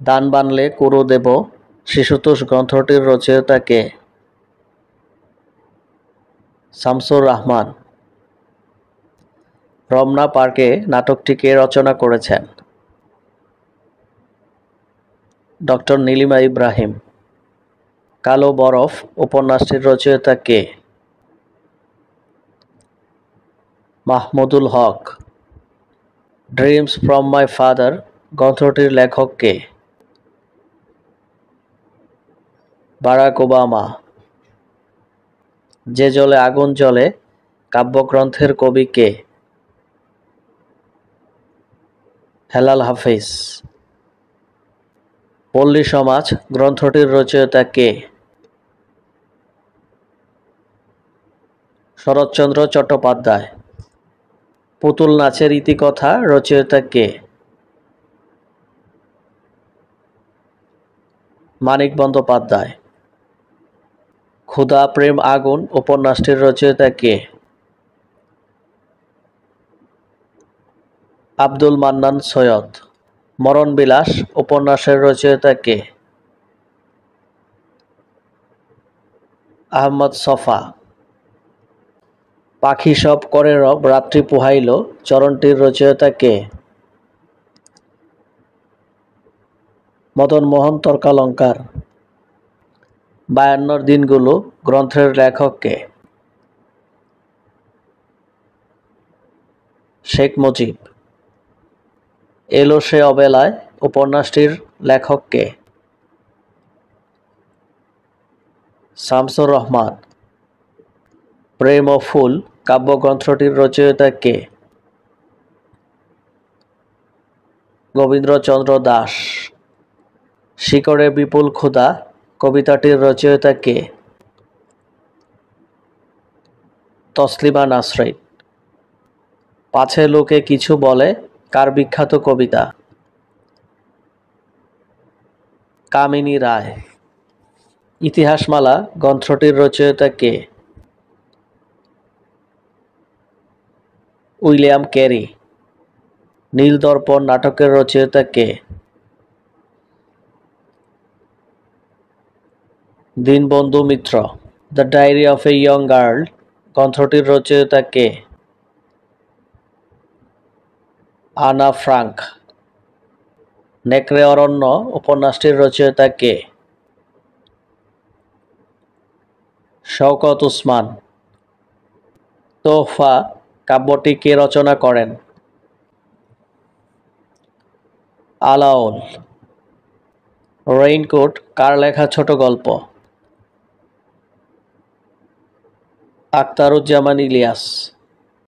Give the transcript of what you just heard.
দান বানলে কুরু দেব শিশুতোষ গ্রন্থটির রচয়িতা কে? শামসুর রাহমান। রমনা পার্কে নাটকটি কে রচনা করেছেন? ডক্টর নীলিমা ইব্রাহিম। কালো বরফ উপন্যাসটির রচয়িতা কে? Mahmudul Haque. Dreams from my father গ্রন্থটির লেখক কে? Barack Obama. যে জলে আগুন জ্বলে কাব্যগ্রন্থের কবি কে? হেলাল হাফিজ। পল্লী সমাজ গ্রন্থটির রচয়িতা কে? শরৎচন্দ্র চট্টোপাধ্যায়। পুতুল নাচের ইতিকথা রচয়িতা কে? মানিক বন্দ্যোপাধ্যায়। ক্ষুধা প্রেম আগুন উপন্যাসটির রচয়িতা কে? আব্দুল মান্নান সৈয়দ। মরণবিলাস উপন্যাসের রচয়িতা কে? আহমদ ছফা। পাখি সব করে রব রাত্রি পোহাইল চরণটির রচয়িতা কে? মদন মোহন তর্কালঙ্কার। 52 দিনগুলো গ্রন্থের লেখক কে? শেখ মুজিব। এলো সে অবেলায় উপন্যাসটির লেখক কে? শামসুর রহমান। প্রেম ও ফুল কাব্যগ্রন্থটির রচয়িতা কে? গোবিন্দ্রচন্দ্র দাস। শিকড়ে বিপুল ক্ষুধা কবিতাটির রচয়িতা কে? তসলিমা নাসরিন। পাছে লোকে কিছু বলে কার বিখ্যাত কবিতা? কামিনী রায়। ইতিহাসমালা গ্রন্থটির রচয়িতা কে? William carry. নীলদর্পণ নাটকের রচয়িতা কে? Dinabandhu Mitra. The diary of a young girl গ্রন্থটির রচয়িতা কে? আনা ফ্রাঙ্ক। নেকড়ে অরণ্য উপন্যাসটির রচয়িতা কে? শওকত উসমান। তোহফা কাব্যটি কে রচনা করেন? আলাওল। রেইনকোট কার লেখা ছোট গল্প? আখতারুজ্জামান ইলিয়াস।